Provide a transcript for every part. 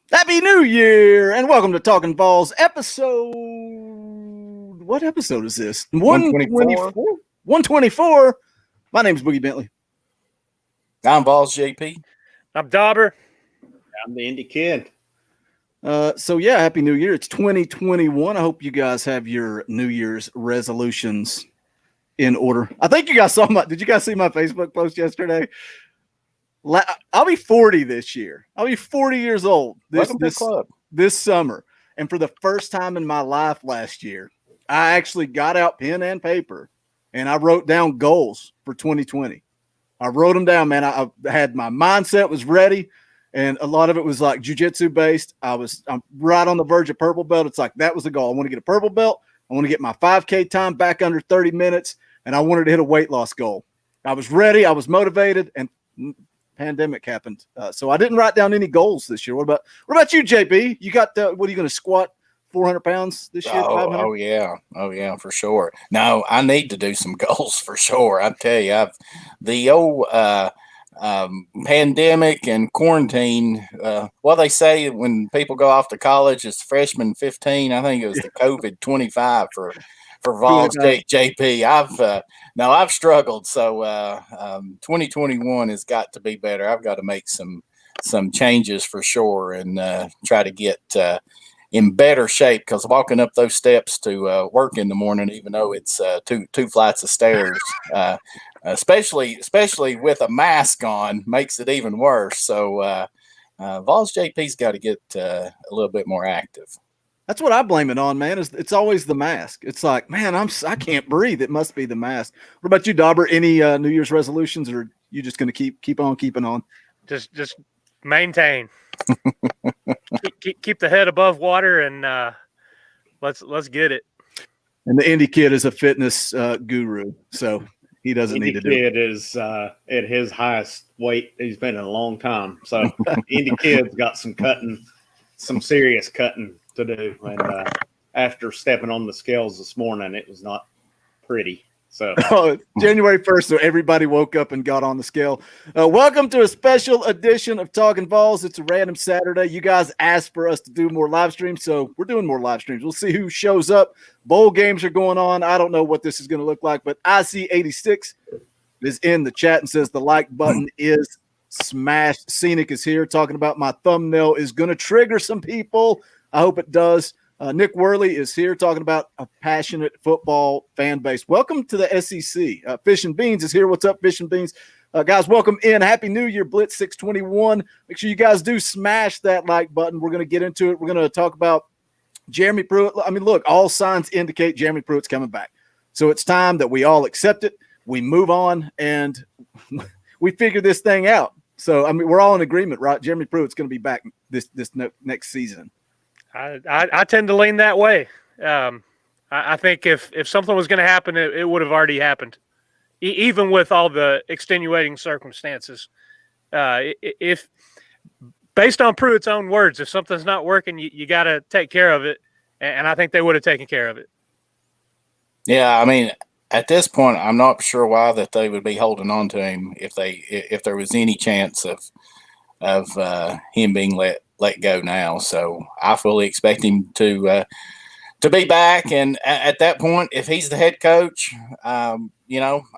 Happy New Year and welcome to Talkin VAWLS episode. What episode is this? 124. 124. My name is Boogie Bentley. I'm Balls JP. I'm Dauber. I'm the Indie Kid. Happy New Year. It's 2021. I hope you guys have your New Year's resolutions in order. I think you guys saw did you guys see my Facebook post yesterday? I'll be 40 this year. I'll be 40 years old this summer. And for the first time in my life last year, I actually got out pen and paper and I wrote down goals for 2020. I wrote them down, man. I had my mindset was ready. And a lot of it was like jiu-jitsu based. I'm right on the verge of purple belt. It's like, that was the goal. I want to get a purple belt. I want to get my 5K time back under 30 minutes. And I wanted to hit a weight loss goal. I was ready. I was motivated, and pandemic happened. So I didn't write down any goals this year. What about you, JP? You got, what are you going to squat 400 pounds this year? Oh yeah, for sure. No, I need to do some goals for sure. I tell you, the old pandemic and quarantine. They say when people go off to college, it's freshman 15. I think it was the COVID 25 for VAWLS JP. I've struggled. So 2021 has got to be better. I've got to make some changes for sure and try to get in better shape, because walking up those steps to work in the morning, even though it's two flights of stairs, especially with a mask on, makes it even worse. So VAWLS JP's got to get a little bit more active. That's what I blame it on, man. It's always the mask. It's like, man, I can't breathe. It must be the mask. What about you, Dauber? Any New Year's resolutions, or are you just going to keep on keeping on? Just maintain. keep the head above water, and let's get it. And the Indie Kid is a fitness guru, so he doesn't need to do it. Indie Kid is at his highest weight he's been in a long time. So Indie Kid's got some serious cutting to do. And after stepping on the scales this morning, it was not pretty. So January 1st, so everybody woke up and got on the scale. Welcome to a special edition of Talkin VAWLS. It's a random Saturday. You guys asked for us to do more live streams, so we're doing more live streams. We'll see who shows up. Bowl games are going on. I don't know what this is going to look like, but IC86 is in the chat and says the like button is smashed. Scenic is here talking about my thumbnail is going to trigger some people. I hope it does. Nick Worley is here talking about a passionate football fan base. Welcome to the SEC. Fish and Beans is here. What's up, Fish and Beans? Guys, welcome in. Happy New Year, Blitz 621. Make sure you guys do smash that like button. We're going to get into it. We're going to talk about Jeremy Pruitt. I mean, look, all signs indicate Jeremy Pruitt's coming back. So it's time that we all accept it. We move on, and we figure this thing out. So, I mean, we're all in agreement, right? Jeremy Pruitt's going to be back this next season. I tend to lean that way. I think if something was going to happen, it would have already happened, even with all the extenuating circumstances. If based on Pruitt's own words, if something's not working, you got to take care of it, and I think they would have taken care of it. Yeah, I mean, at this point, I'm not sure why that they would be holding on to him if there was any chance of him being let go now. So I fully expect him to be back. And at that point, if he's the head coach, I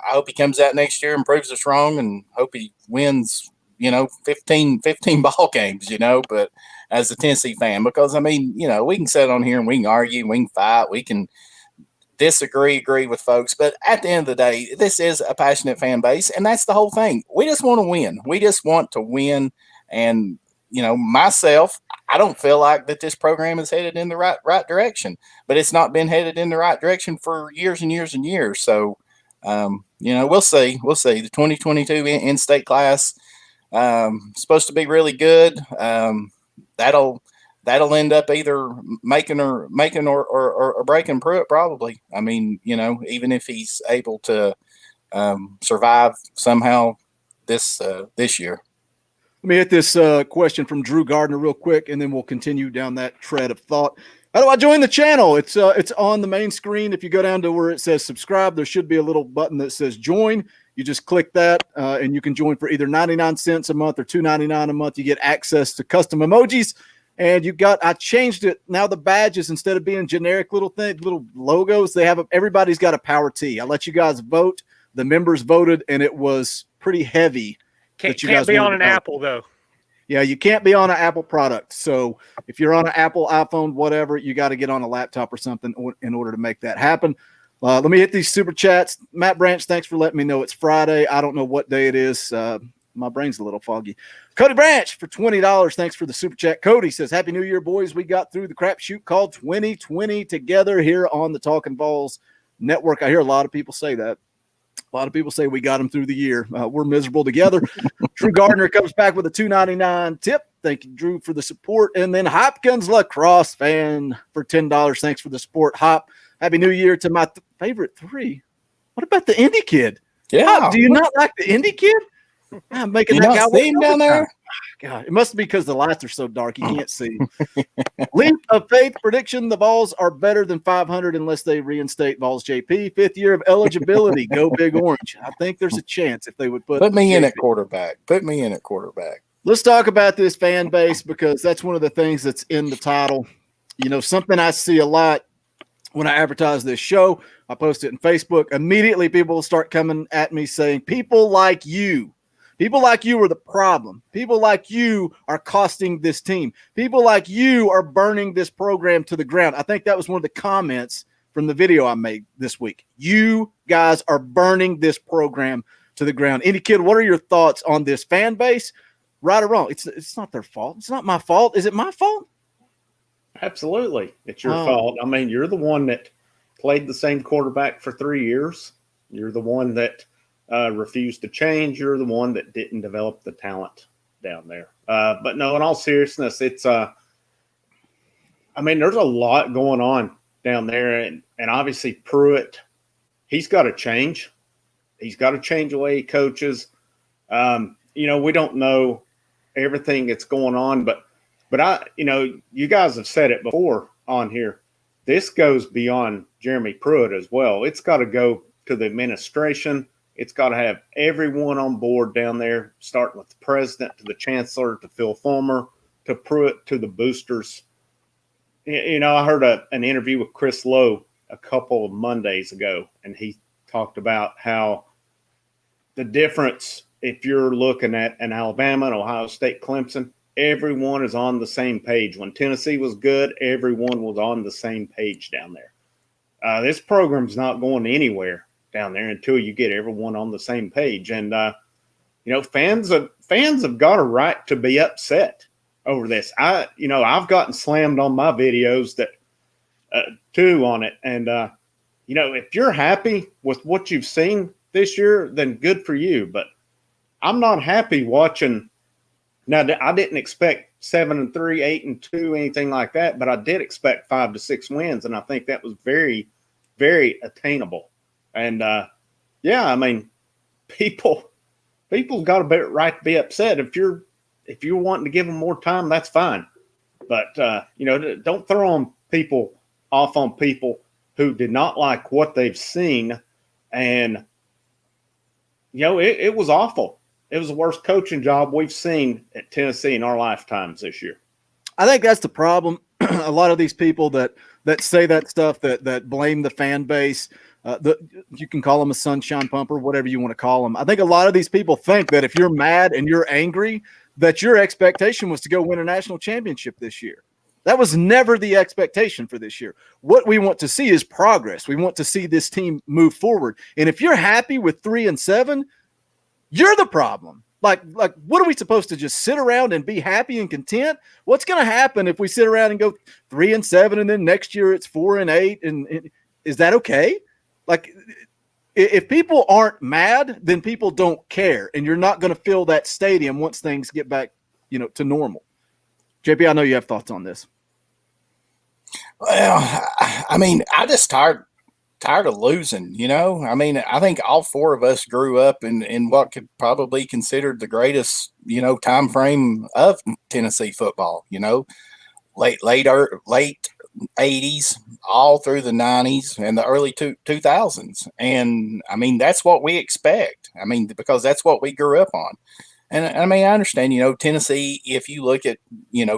hope he comes out next year and proves us wrong, and hope he wins, 15 ball games, but as a Tennessee fan, because I mean, we can sit on here and we can argue, we can fight, we can agree with folks. But at the end of the day, this is a passionate fan base, and that's the whole thing. We just want to win. We just want to win. And myself, I don't feel like that this program is headed in the right direction, but it's not been headed in the right direction for years and years and years. So, we'll see. The 2022 in-state class supposed to be really good. That'll end up either making or breaking Pruitt, probably. I mean, even if he's able to survive somehow this year. Let me hit this question from Drew Gardner real quick, and then we'll continue down that tread of thought. How do I join the channel? It's on the main screen. If you go down to where it says subscribe, there should be a little button that says join. You just click that, and you can join for either 99 cents a month or $2.99 a month. You get access to custom emojis And I changed it. Now the badges, instead of being generic little logos, everybody's got a power T. I let you guys vote. The members voted, and it was pretty heavy. Can't be on an Apple though. Yeah, you can't be on an Apple product. So if you're on an Apple, iPhone, whatever, you got to get on a laptop or something in order to make that happen. Let me hit these super chats. Matt Branch, thanks for letting me know it's Friday. I don't know what day it is. My brain's a little foggy. Cody Branch for $20. Thanks for the super chat. Cody says, Happy New Year, boys. We got through the crapshoot called 2020 together here on the Talkin VAWLS network. I hear a lot of people say that. A lot of people say we got them through the year. We're miserable together. Drew Gardner comes back with a $2.99 tip. Thank you, Drew, for the support. And then Hopkins Lacrosse fan for $10. Thanks for the support, Hop. Happy New Year to my favorite three. What about the Indie kid? Yeah. Hop, do you not like the Indie kid? I'm making you that not guy see him down there. God, it must be because the lights are so dark you can't see. Leap of faith prediction: the Vols are better than 500 unless they reinstate Vols JP. 5th year of eligibility. Go Big Orange. I think there's a chance if they would put me JP in at quarterback. Put me in at quarterback. Let's talk about this fan base, because that's one of the things that's in the title. You know, something I see a lot when I advertise this show. I post it in Facebook. Immediately people will start coming at me saying, people like you are the problem. People like you are costing this team. People like you are burning this program to the ground. I think that was one of the comments from the video I made this week. You guys are burning this program to the ground. Any kid, what are your thoughts on this fan base? Right or wrong? It's not their fault. It's not my fault. Is it my fault? Absolutely. It's your fault. I mean, you're the one that played the same quarterback for 3 years. You're the one that refused to change. You're the one that didn't develop the talent down there. But no, in all seriousness, it's I mean, there's a lot going on down there, and obviously Pruitt, he's got to change. He's got to change the way he coaches. You know, we don't know everything that's going on, but you guys have said it before on here. This goes beyond Jeremy Pruitt as well. It's got to go to the administration. It's got to have everyone on board down there, starting with the president to the chancellor to Phil Fulmer to Pruitt to the boosters. You know, I heard an interview with Chris Lowe a couple of Mondays ago, and he talked about how the difference, if you're looking at an Alabama, and Ohio State, Clemson, everyone is on the same page. When Tennessee was good, everyone was on the same page down there. This program's not going anywhere down there until you get everyone on the same page. And, you know, fans have got a right to be upset over this. I've gotten slammed on my videos that too on it. And, you know, if you're happy with what you've seen this year, then good for you. But I'm not happy watching. Now, I didn't expect 7-3, 8-2, anything like that, but I did expect 5 to 6 wins, and I think that was very, very attainable. And yeah, I mean, people's got a right to be upset. If you're wanting to give them more time, that's fine. But you know, don't throw people off on people who did not like what they've seen. And you know, it was awful. It was the worst coaching job we've seen at Tennessee in our lifetimes this year. I think that's the problem. A lot of these people that say that stuff, that blame the fan base, you can call them a sunshine pumper, whatever you want to call them. I think a lot of these people think that if you're mad and you're angry, that your expectation was to go win a national championship this year. That was never the expectation for this year. What we want to see is progress. We want to see this team move forward. And if you're happy with 3-7, you're the problem. Like, what are we supposed to just sit around and be happy and content? What's going to happen if we sit around and go 3-7 and then next year it's 4-8? And is that okay? Like, if people aren't mad, then people don't care, and you're not going to fill that stadium once things get back, you know, to normal. JP, I know you have thoughts on this. Well, I mean, I just tired of losing, you know. I mean, I think all four of us grew up in what could probably be considered the greatest, you know, time frame of Tennessee football, you know, late 80s, all through the 90s and the early 2000s. And I mean, that's what we expect. I mean, because that's what we grew up on. And I mean, I understand, Tennessee, if you look at,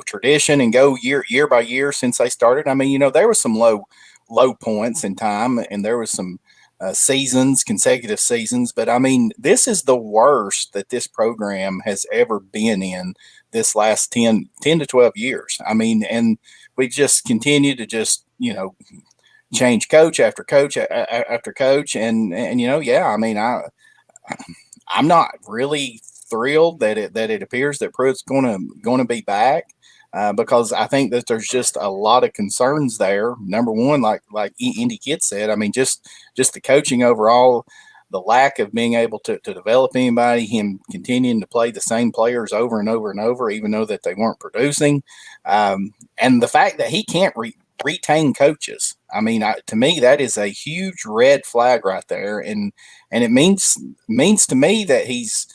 tradition and go year by year since they started, I mean, there was some low points in time, and there was some consecutive seasons. But I mean, this is the worst that this program has ever been in this last 10 to 12 years. I mean, and we just continue to just, change coach after coach after coach. And yeah, I mean, I'm not really thrilled that it appears that Pruitt's going to be back, because I think that there's just a lot of concerns there. Number one, like Indy Kid said, I mean, just the coaching overall, the lack of being able to develop anybody, him continuing to play the same players over and over and over, even though that they weren't producing, and the fact that he can't retain coaches. I mean, to me, that is a huge red flag right there, and it means to me that he's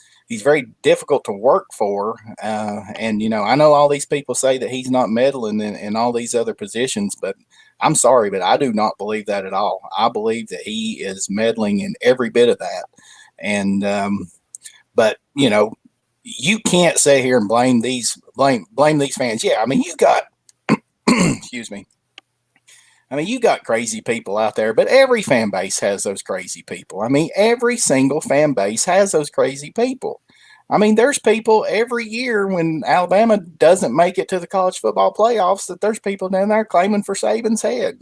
very difficult to work for. And, I know all these people say that he's not meddling in all these other positions, but I'm sorry, but I do not believe that at all. I believe that he is meddling in every bit of that. And, but, you can't sit here and blame these fans. Yeah. I mean, you got, excuse me. I mean, you got crazy people out there, but every fan base has those crazy people. I mean, every single fan base has those crazy people. I mean, there's people every year when Alabama doesn't make it to the college football playoffs that there's people down there claiming for Saban's head,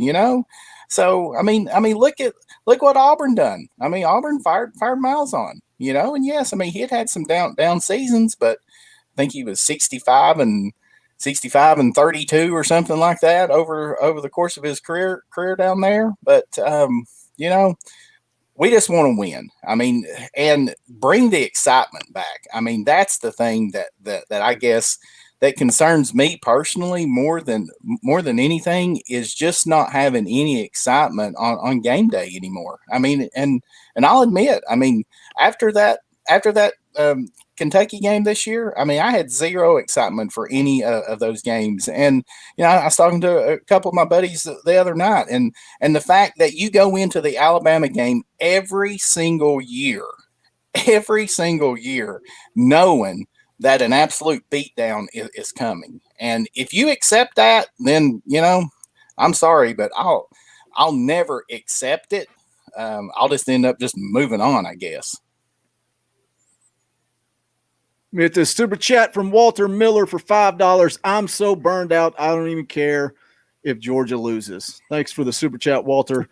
So, I mean, look what Auburn done. I mean, Auburn fired Miles on, and yes, I mean, he had some down seasons, but I think he was 65 and 32 or something like that over the course of his career down there. But, we just want to win. I mean, and bring the excitement back. I mean, that's the thing that I guess that concerns me personally more than anything, is just not having any excitement on game day anymore. I mean, and I'll admit, I mean, after that Kentucky game this year, I mean, I had zero excitement for any of those games. And, I was talking to a couple of my buddies the other night, and the fact that you go into the Alabama game every single year, knowing that an absolute beatdown is coming. And if you accept that, then, I'm sorry, but I'll never accept it. I'll just end up just moving on, I guess. We get this super chat from Walter Miller for $5. I'm so burned out, I don't even care if Georgia loses. Thanks for the super chat, Walter.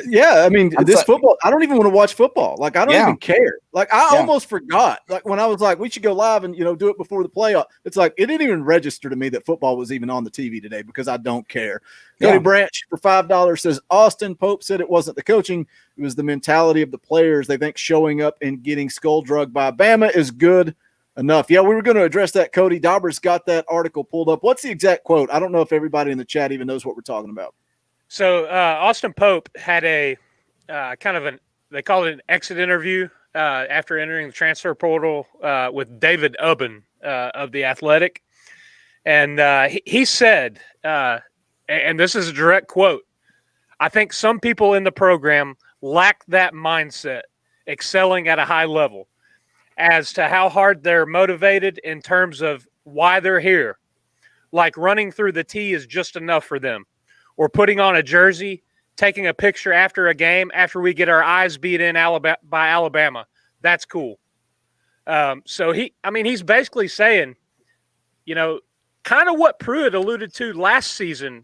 Yeah, I mean, football, I don't even want to watch football. Like, I don't even care. Like, I almost forgot. Like, when I was like, we should go live and, do it before the playoff. It's like, it didn't even register to me that football was even on the TV today because I don't care. Cody Branch for $5 says, Austin Pope said it wasn't the coaching. It was the mentality of the players. They think showing up and getting skull drugged by Bama is good enough. Yeah, we were going to address that, Cody. Dauber's got that article pulled up. What's the exact quote? I don't know if everybody in the chat even knows what we're talking about. So Austin Pope had a they call it an exit interview after entering the transfer portal with David Ubben of The Athletic. And he said, and this is a direct quote, I think some people in the program lack that mindset, excelling at a high level, as to how hard they're motivated in terms of why they're here. Like running through the tee is just enough for them. Or putting on a jersey, taking a picture after a game, after we get our eyes beat in by Alabama. That's cool. So he's basically saying, kind of what Pruitt alluded to last season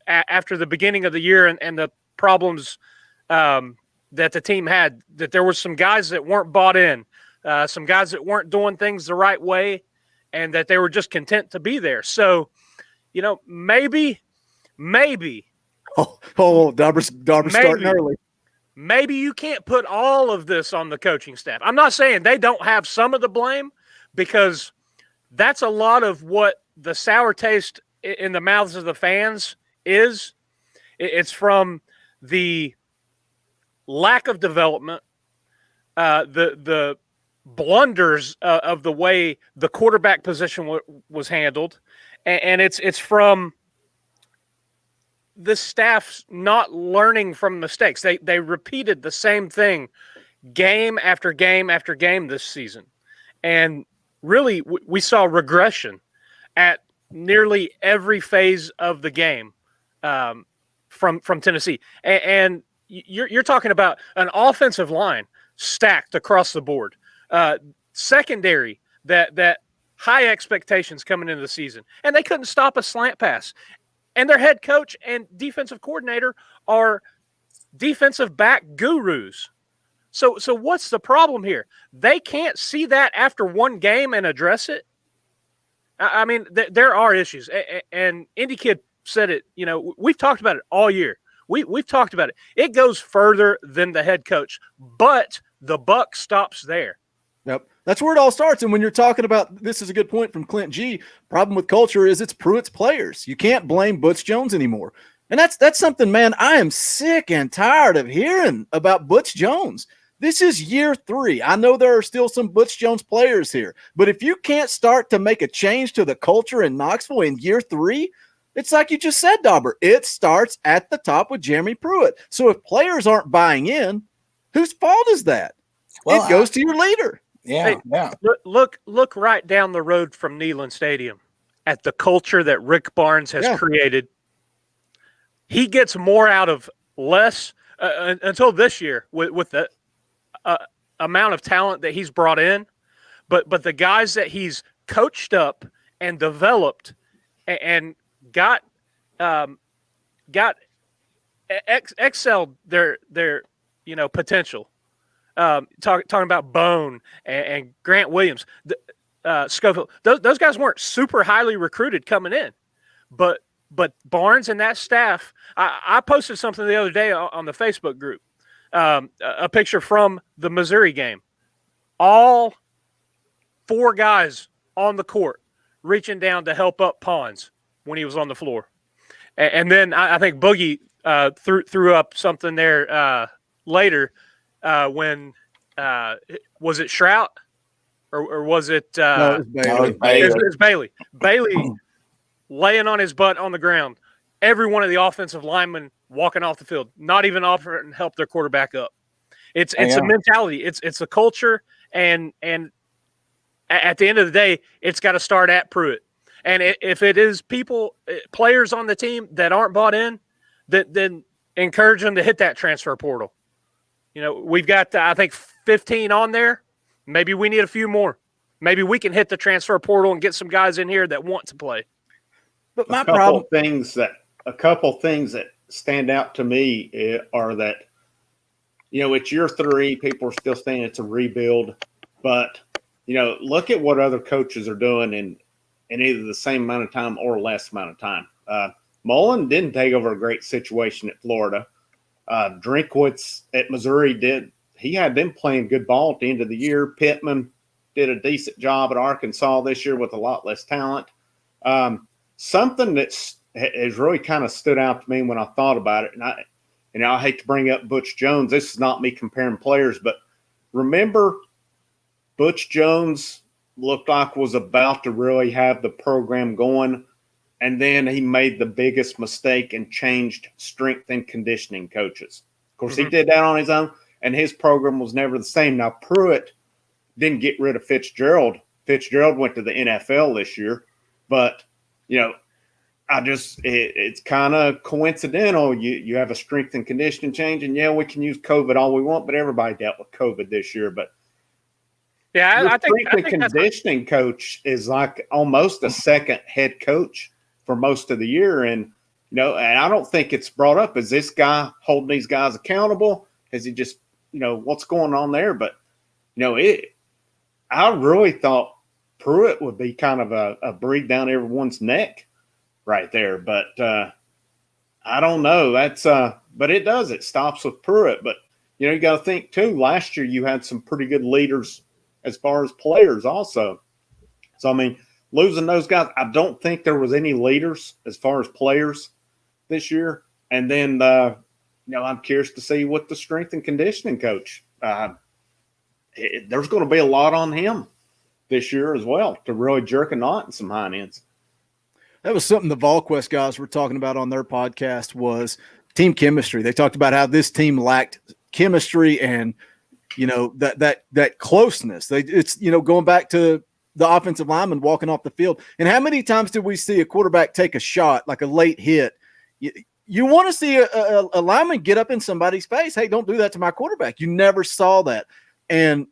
after the beginning of the year and the problems that the team had, that there were some guys that weren't bought in, some guys that weren't doing things the right way, and that they were just content to be there. So, maybe. Dauber's starting early. Maybe you can't put all of this on the coaching staff. I'm not saying they don't have some of the blame, because that's a lot of what the sour taste in the mouths of the fans is. It's from the lack of development, the blunders of the way the quarterback position was handled, and it's from the staff's not learning from mistakes. They repeated the same thing game after game after game this season. And really, we saw regression at nearly every phase of the game from Tennessee. And you're talking about an offensive line stacked across the board, secondary that high expectations coming into the season, and they couldn't stop a slant pass. And their head coach and defensive coordinator are defensive back gurus. So what's the problem here? They can't see that after one game and address it. I mean, there are issues, and Indy Kid said it. You know, we've talked about it all year. We've talked about it. It goes further than the head coach, but the buck stops there. Yep. That's where it all starts. And when you're talking about, this is a good point from Clint G, problem with culture is it's Pruitt's players. You can't blame Butch Jones anymore. And that's something, man, I am sick and tired of hearing about Butch Jones. This is year 3. I know there are still some Butch Jones players here, but if you can't start to make a change to the culture in Knoxville in year 3, it's like you just said, Dauber. It starts at the top with Jeremy Pruitt. So if players aren't buying in, whose fault is that? Well, it goes to your leader. Yeah, hey, yeah. Look right down the road from Neyland Stadium at the culture that Rick Barnes has created. He gets more out of less until this year with the amount of talent that he's brought in, but the guys that he's coached up and developed and got excelled their potential. Talking about Bone and Grant Williams, Schofield. Those guys weren't super highly recruited coming in, but Barnes and that staff. I posted something the other day on the Facebook group, a picture from the Missouri game. All 4 guys on the court reaching down to help up Pons when he was on the floor, and then I think Boogie threw up something there later. When was it Shrout or was it? No, it was Bailey. It was Bailey. Bailey laying on his butt on the ground. Every one of the offensive linemen walking off the field, not even offering help their quarterback up. It's a mentality. It's a culture, and at the end of the day, it's got to start at Pruitt. And if it is players on the team that aren't bought in, then encourage them to hit that transfer portal. You know, we've got, I think, 15 on there. Maybe we need a few more. Maybe we can hit the transfer portal and get some guys in here that want to play. But my a couple things that stand out to me are that, you know, it's year 3. People are still saying it's a rebuild. But, you know, look at what other coaches are doing in either the same amount of time or less amount of time. Mullen didn't take over a great situation at Florida. Drinkwitz at Missouri did. He had them playing good ball at the end of the year. Pittman did a decent job at Arkansas this year with a lot less talent. Something that has really kind of stood out to me when I thought about it, and I hate to bring up Butch Jones. This is not me comparing players, but remember Butch Jones looked like was about to really have the program going. And then he made the biggest mistake and changed strength and conditioning coaches. Of course, he did that on his own, and his program was never the same. Now, Pruitt didn't get rid of Fitzgerald. Fitzgerald went to the NFL this year. But, you know, it's kind of coincidental. You have a strength and conditioning change, and, we can use COVID all we want, but everybody dealt with COVID this year. But I think strength and conditioning coach is like almost a second head coach for most of the year. And, and I don't think it's brought up. Is this guy holding these guys accountable? Is he just, what's going on there? But, I really thought Pruitt would be kind of a breathe down everyone's neck right there. But I don't know. But it does. It stops with Pruitt. But, you got to think too, last year you had some pretty good leaders as far as players also. So, I mean, losing those guys, I don't think there was any leaders as far as players this year. And then, I'm curious to see what the strength and conditioning coach, there's going to be a lot on him this year as well to really jerk a knot in some hind ends. That was something the VolQuest guys were talking about on their podcast was team chemistry. They talked about how this team lacked chemistry and that closeness. It's going back to the offensive lineman walking off the field. And how many times did we see a quarterback take a shot, like a late hit? You want to see a lineman get up in somebody's face. Hey, don't do that to my quarterback. You never saw that. And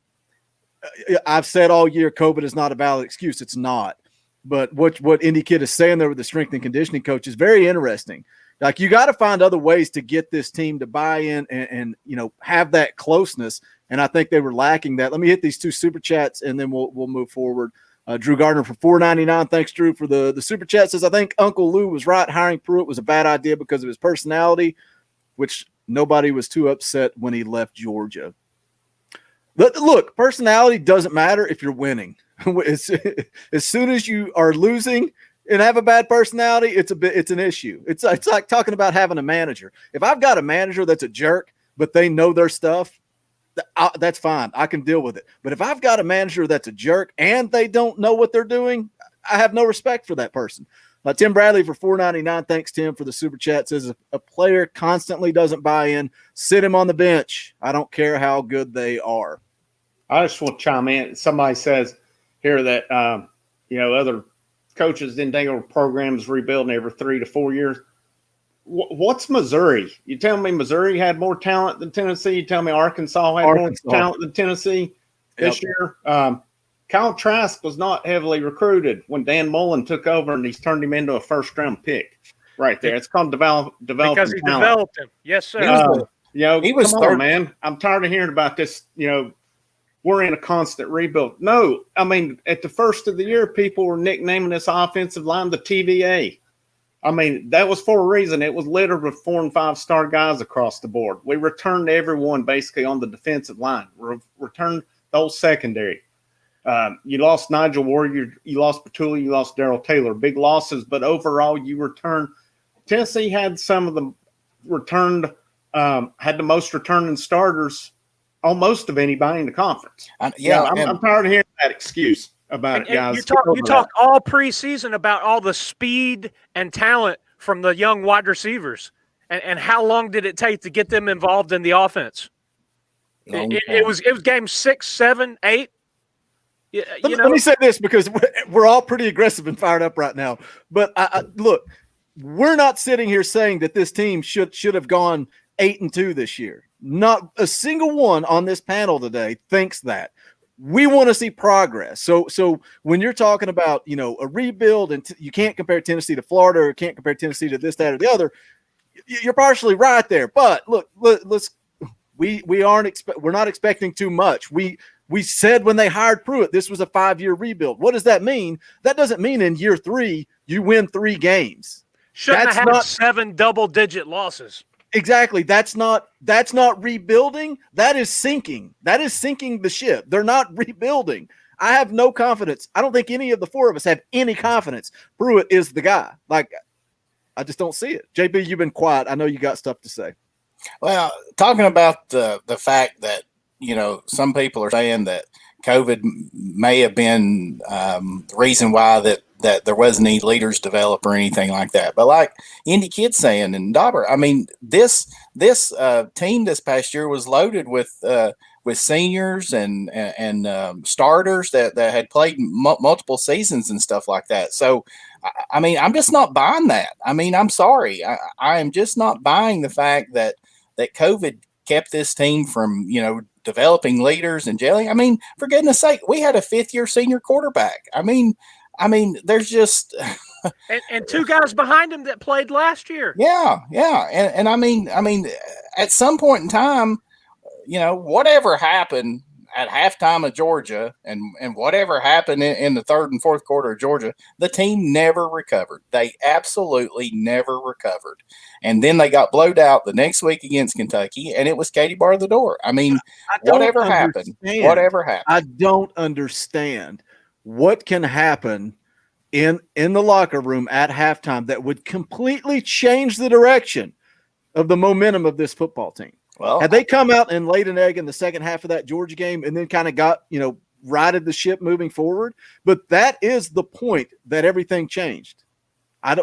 I've said all year, COVID is not a valid excuse. It's not. But what Indy Kid is saying there with the strength and conditioning coach is very interesting. Like, you got to find other ways to get this team to buy in and have that closeness. And I think they were lacking that. Let me hit these 2 super chats and then we'll move forward. Drew Gardner for $4.99. Thanks, Drew, for the super chat. Says, I think Uncle Lou was right. Hiring Pruitt was a bad idea because of his personality, which nobody was too upset when he left Georgia. Look, personality doesn't matter if you're winning. As soon as you are losing and have a bad personality, it's an issue. It's like talking about having a manager. If I've got a manager that's a jerk, but they know their stuff, that's fine. I can deal with it. But if I've got a manager that's a jerk and they don't know what they're doing, I have no respect for that person. Tim Bradley for $4.99. Thanks, Tim, for the super chat. Says, if a player constantly doesn't buy in, sit him on the bench. I don't care how good they are. I just want to chime in. Somebody says here that other coaches didn't think our programs rebuilding every 3 to 4 years. What's Missouri? You tell me Missouri had more talent than Tennessee. You tell me Arkansas had more talent than Tennessee this year. Kyle Trask was not heavily recruited when Dan Mullen took over, and he's turned him into a first-round pick right there. It's called developing because he talent. Developed him. Yes, sir. He was come on, man. I'm tired of hearing about this. We're in a constant rebuild. No, I mean, at the first of the year, people were nicknaming this offensive line the TVA. I mean, that was for a reason. It was littered with 4- and 5-star guys across the board. We returned everyone basically on the defensive line. Returned the whole secondary. You lost Nigel Ward, you lost Petula, you lost Darrell Taylor. Big losses, but overall you returned. Tennessee had some of the returned, had the most returning starters almost of anybody in the conference. I'm tired of hearing that excuse about it, guys. You talk all preseason about all the speed and talent from the young wide receivers, and how long did it take to get them involved in the offense? It was game 6, 7, 8. Let me say this, because we're all pretty aggressive and fired up right now. But look, we're not sitting here saying that this team should have gone 8-2 this year. Not a single one on this panel today thinks that. We want to see progress. So when you're talking about a rebuild, and you can't compare Tennessee to Florida, or can't compare Tennessee to this, that, or the other, you're partially right there. But look, we're not expecting too much. We said when they hired Pruitt, this was a 5-year rebuild. What does that mean? That doesn't mean in year 3 you win 3 games. Shouldn't have had 7 double-digit losses. Exactly. That's not rebuilding. That is sinking. That is sinking the ship. They're not rebuilding. I have no confidence. I don't think any of the 4 of us have any confidence Pruitt is the guy. Like, I just don't see it. JB, you've been quiet. I know you got stuff to say. Well, talking about the fact that, some people are saying that COVID may have been the reason why that there wasn't any leaders developed or anything like that. But like Indy Kid saying, and Dauber, I mean, this team this past year was loaded with seniors and starters that had played multiple seasons and stuff like that. So, I mean, I'm just not buying that. I mean, I'm sorry. I am just not buying the fact that COVID kept this team from, developing leaders and gelling. I mean, for goodness sake, we had a 5th-year senior quarterback. I mean, there's just and 2 guys behind him that played last year. Yeah, and I mean, at some point in time, whatever happened at halftime of Georgia, and whatever happened in the 3rd and 4th quarter of Georgia, the team never recovered. They absolutely never recovered. And then they got blowed out the next week against Kentucky, and it was Katie bar the door. I mean, whatever happened. I don't understand what can happen in the locker room at halftime that would completely change the direction of the momentum of this football team. Well, had they come out and laid an egg in the second half of that Georgia game and then kind of got, righted the ship moving forward, but that is the point that everything changed.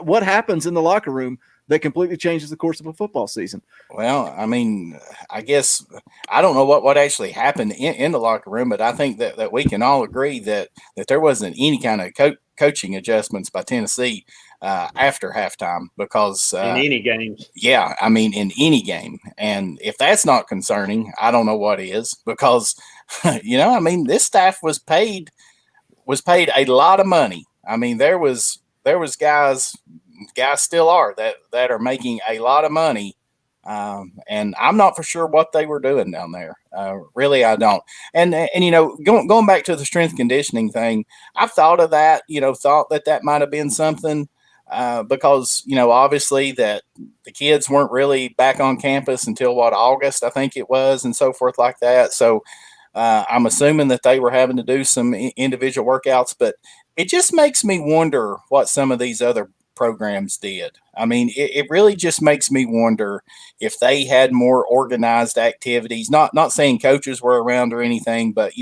What happens in the locker room that completely changes the course of a football season. Well, I mean, I guess I don't know what actually happened in the locker room, but I think that we can all agree that there wasn't any kind of coaching adjustments by Tennessee after halftime because in any games. Yeah, I mean, in any game. And if that's not concerning, I don't know what is, because I mean, this staff was paid a lot of money. I mean, there was guys still are that are making a lot of money. And I'm not for sure what they were doing down there. Really, I don't. And going back to the strength conditioning thing, I've thought of that, thought that might have been something because, obviously that the kids weren't really back on campus until August, I think it was, and so forth like that. So I'm assuming that they were having to do some individual workouts, but it just makes me wonder what some of these other programs did. I mean, it really just makes me wonder if they had more organized activities, not saying coaches were around or anything, but,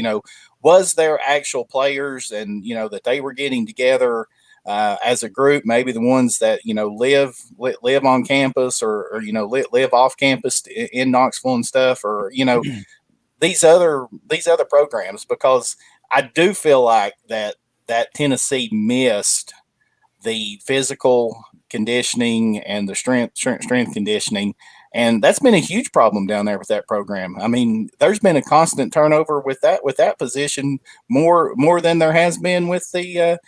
was there actual players and, that they were getting together as a group, maybe the ones that, live on campus or live off campus in Knoxville and stuff, or, these other programs, because I do feel like that Tennessee missed the physical conditioning and the strength conditioning. And that's been a huge problem down there with that program. I mean, there's been a constant turnover with that position more than there has been with the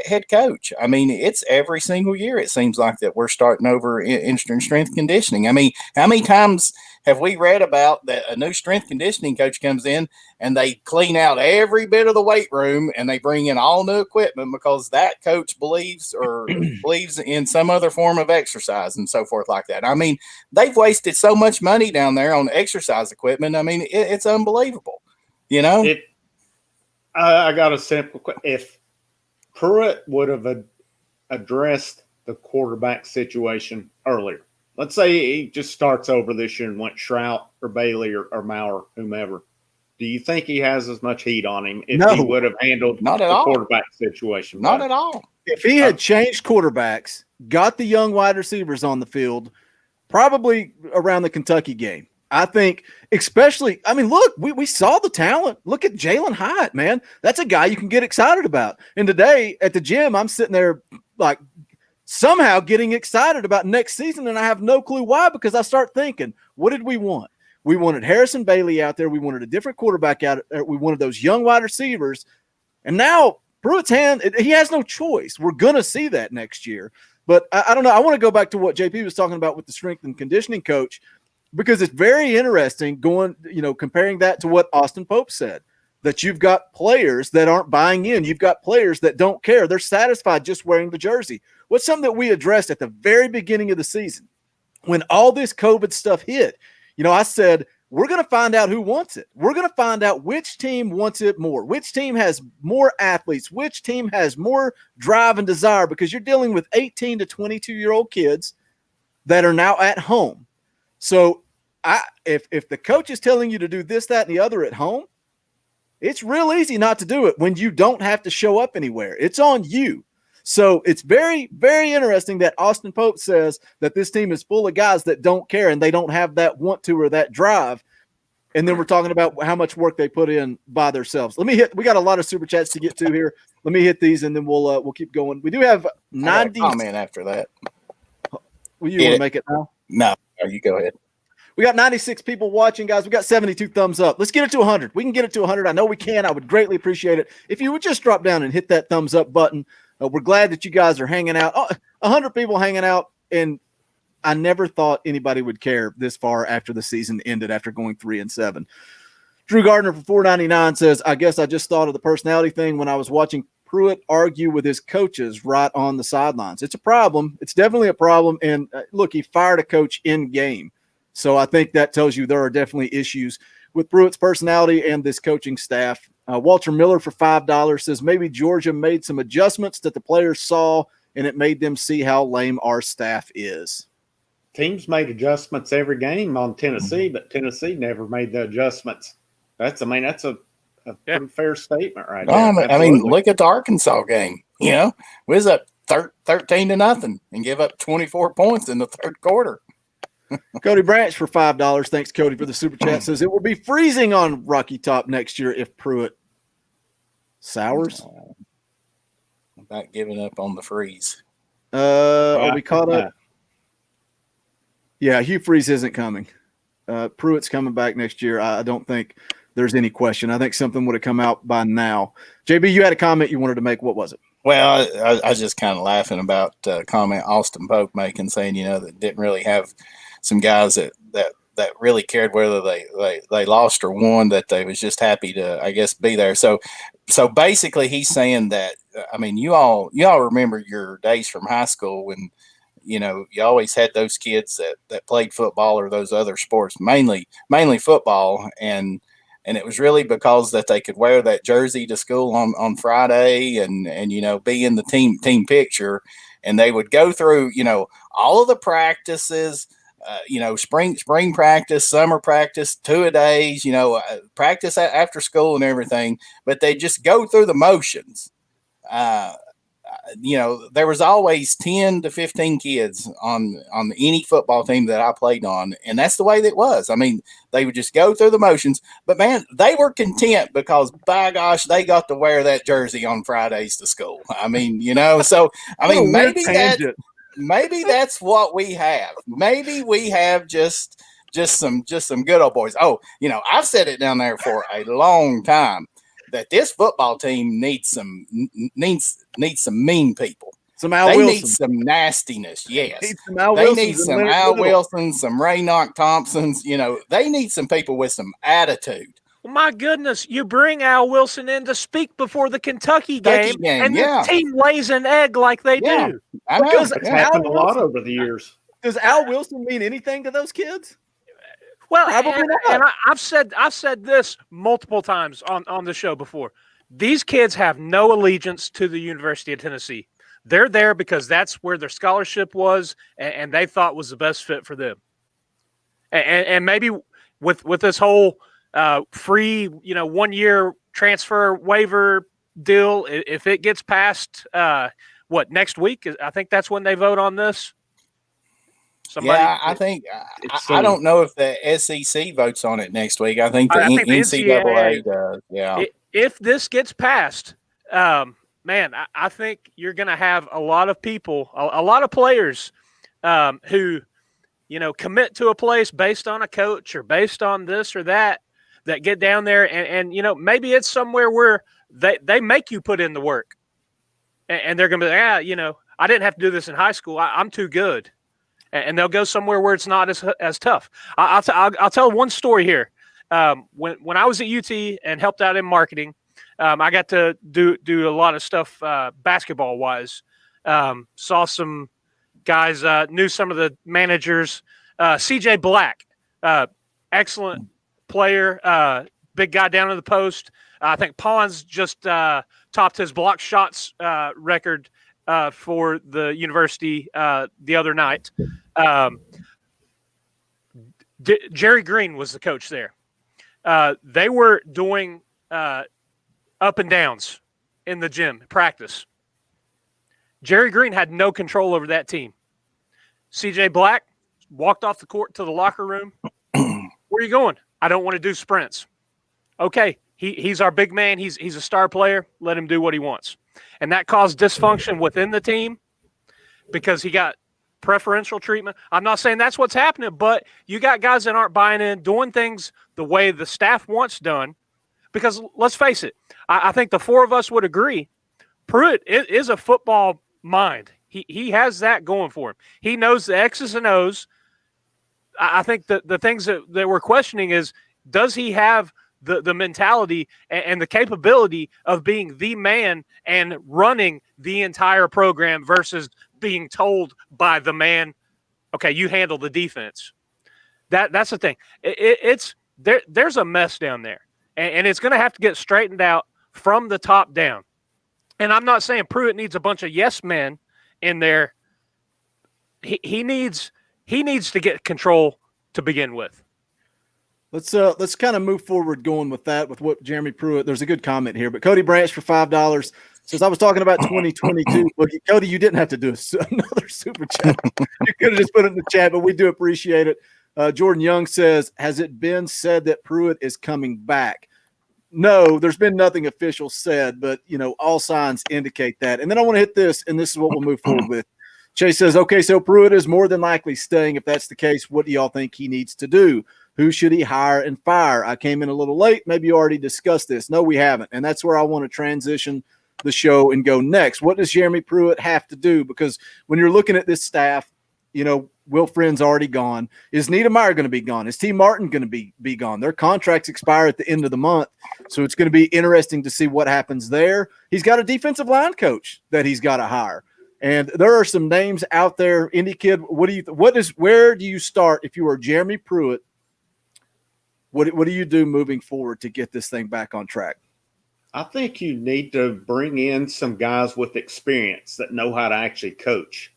head coach. I mean, it's every single year it seems like that we're starting over in strength conditioning. I mean, how many times have we read about that a new strength conditioning coach comes in and they clean out every bit of the weight room and they bring in all new equipment because that coach believes in some other form of exercise and so forth like that. I mean, they've wasted so much money down there on exercise equipment. I mean, it's unbelievable, I got a simple question. If Pruitt would have addressed the quarterback situation earlier, let's say he just starts over this year and went Shrout or Bailey or Maurer, whomever, do you think he has as much heat on him if he would have handled the quarterback situation? Not at all. If he had changed quarterbacks, got the young wide receivers on the field, probably around the Kentucky game, I think, especially, I mean, look, we saw the talent. Look at Jalen Hyatt, man. That's a guy you can get excited about. And today at the gym, I'm sitting there like somehow getting excited about next season, and I have no clue why, because I start thinking, what did we want? We wanted Harrison Bailey out there. We wanted a different quarterback out there. We wanted those young wide receivers. And now Pruitt's hand, he has no choice. We're going to see that next year. But I don't know. I want to go back to what JP was talking about with the strength and conditioning coach, because it's very interesting comparing that to what Austin Pope said, that you've got players that aren't buying in. You've got players that don't care. They're satisfied just wearing the jersey. What's something that we addressed at the very beginning of the season when all this COVID stuff hit? I said, we're going to find out who wants it. We're going to find out which team wants it more, which team has more athletes, which team has more drive and desire, because you're dealing with 18 to 22-year-old kids that are now at home. So if the coach is telling you to do this, that, and the other at home, it's real easy not to do it when you don't have to show up anywhere. It's on you. So it's very, very interesting that Austin Pope says that this team is full of guys that don't care and they don't have that want to or that drive. And then we're talking about how much work they put in by themselves. We got a lot of super chats to get to here. Let me hit these and then we'll keep going. We do have 90 comment after that. Will you want to make it now? No, you go ahead. We got 96 people watching, guys. We got 72 thumbs up. Let's get it to 100. We can get it to 100. I know we can. I would greatly appreciate it if you would just drop down and hit that thumbs up button. We're glad that you guys are hanging out. 100 people hanging out, and I never thought anybody would care this far after the season ended, after going 3-7. Drew Gardner for $4.99 says, I guess I just thought of the personality thing when I was watching Pruitt argue with his coaches right on the sidelines. It's a problem. It's definitely a problem. And look, he fired a coach in game. So I think that tells you there are definitely issues with Pruitt's personality and this coaching staff. Walter Miller for $5 says maybe Georgia made some adjustments that the players saw, and it made them see how lame our staff is. Teams made adjustments every game on Tennessee, but Tennessee never made the adjustments. That's a pretty fair statement right there. I mean, look at the Arkansas game. We was up 13-0 and give up 24 points in the third quarter. Cody Branch for $5. Thanks, Cody, for the super chat. Says it will be freezing on Rocky Top next year if Pruitt sours. About giving up on the freeze. Are we caught up? Yeah, Hugh Freeze isn't coming. Pruitt's coming back next year. I don't think there's any question. I think something would have come out by now. JB, you had a comment you wanted to make. What was it? Well, I was just kind of laughing about a comment Austin Pope making, saying, that didn't really have some guys that really cared whether they lost or won, that they was just happy to, I guess, be there. So basically he's saying that, I mean, you all remember your days from high school when, you always had those kids that played football or those other sports, mainly football. And it was really because that they could wear that jersey to school on Friday and be in the team picture. And they would go through, all of the practices, spring practice, summer practice, 2-a-days, practice after school and everything, but they just go through the motions. There was always 10 to 15 kids on any football team that I played on. And that's the way that it was. I mean, they would just go through the motions, but man, they were content because by gosh, they got to wear that jersey on Fridays to school. I mean, so I mean, maybe that's what we have. Maybe we have just some good old boys. Oh, I've said it down there for a long time that this football team needs some mean people. Some Al Wilson. Wilson. Need some nastiness. Yes. They need some Al Wilson, some Ray Knock Thompsons. They need some people with some attitude. Well, my goodness, you bring Al Wilson in to speak before the Kentucky game and the team lays an egg like they do. I know. Because it's happened a lot over the years. Does Al Wilson mean anything to those kids? Well, and I've said this multiple times on the show before. These kids have no allegiance to the University of Tennessee. They're there because that's where their scholarship was, and they thought was the best fit for them. And maybe with this whole free, 1-year transfer waiver deal, if it gets passed, next week? I think that's when they vote on this. I think I don't know if the SEC votes on it next week. I think the NCAA does. Yeah. If this gets passed, man, I think you're going to have a lot of people, a lot of players who, commit to a place based on a coach or based on this or that get down there and maybe it's somewhere where they make you put in the work and they're going to be like, I didn't have to do this in high school. I'm too good. And they'll go somewhere where it's not as tough. I'll tell one story here. When I was at UT and helped out in marketing, I got to do a lot of stuff basketball wise. Saw some guys, knew some of the managers. CJ Black, excellent player, big guy down in the post. I think Pons just topped his block shots record for the university the other night. Jerry Green was the coach there. They were doing up and downs in the gym practice. Jerry Green had no control over that team. CJ Black walked off the court to the locker room. Where are you going? I don't want to do sprints. Okay, he's our big man. He's a star player. Let him do what he wants. And that caused dysfunction within the team because he got preferential treatment. I'm not saying that's what's happening, but you got guys that aren't buying in, doing things the way the staff wants done. Because let's face it, I think the four of us would agree, Pruitt is a football mind. He has that going for him. He knows the X's and O's. I think the things that we're questioning is, does he have the mentality and the capability of being the man and running the entire program versus being told by the man, okay, you handle the defense. That's the thing. There's a mess down there, and it's going to have to get straightened out from the top down. And I'm not saying Pruitt needs a bunch of yes men in there. He needs to get control to begin with. Let's kind of move forward going with that, with what Jeremy Pruitt. There's a good comment here, but Cody Branch for $5 Since I was talking about 2022, look, Cody, you didn't have to do another super chat. You could have just put it in the chat, but we do appreciate it. Jordan Young says, has it been said that Pruitt is coming back? No, there's been nothing official said, but, all signs indicate that. And then I want to hit this, and this is what we'll move forward with. Chase says, okay, so Pruitt is more than likely staying. If that's the case, what do y'all think he needs to do? Who should he hire and fire? I came in a little late. Maybe you already discussed this. No, we haven't. And that's where I want to transition the show and go next. What does Jeremy Pruitt have to do? Because when you're looking at this staff, Will Friend's already gone. Is Niedermeyer going to be gone? Is T. Martin going to be gone? Their contracts expire at the end of the month. So it's going to be interesting to see what happens there. He's got a defensive line coach that he's got to hire. And there are some names out there. Indy Kid, where do you start if you are Jeremy Pruitt? What do you do moving forward to get this thing back on track? I think you need to bring in some guys with experience that know how to actually coach.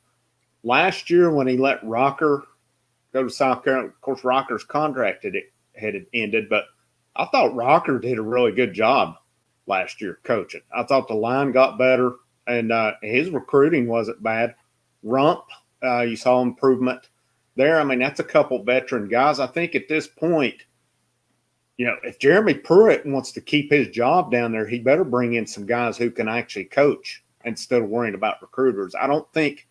Last year when he let Rocker go to South Carolina, of course, Rocker's contract had ended, but I thought Rocker did a really good job last year coaching. I thought the line got better. And his recruiting wasn't bad. Rump, you saw improvement there. I mean, that's a couple veteran guys. I think at this point, if Jeremy Pruitt wants to keep his job down there, he better bring in some guys who can actually coach instead of worrying about recruiters. I don't think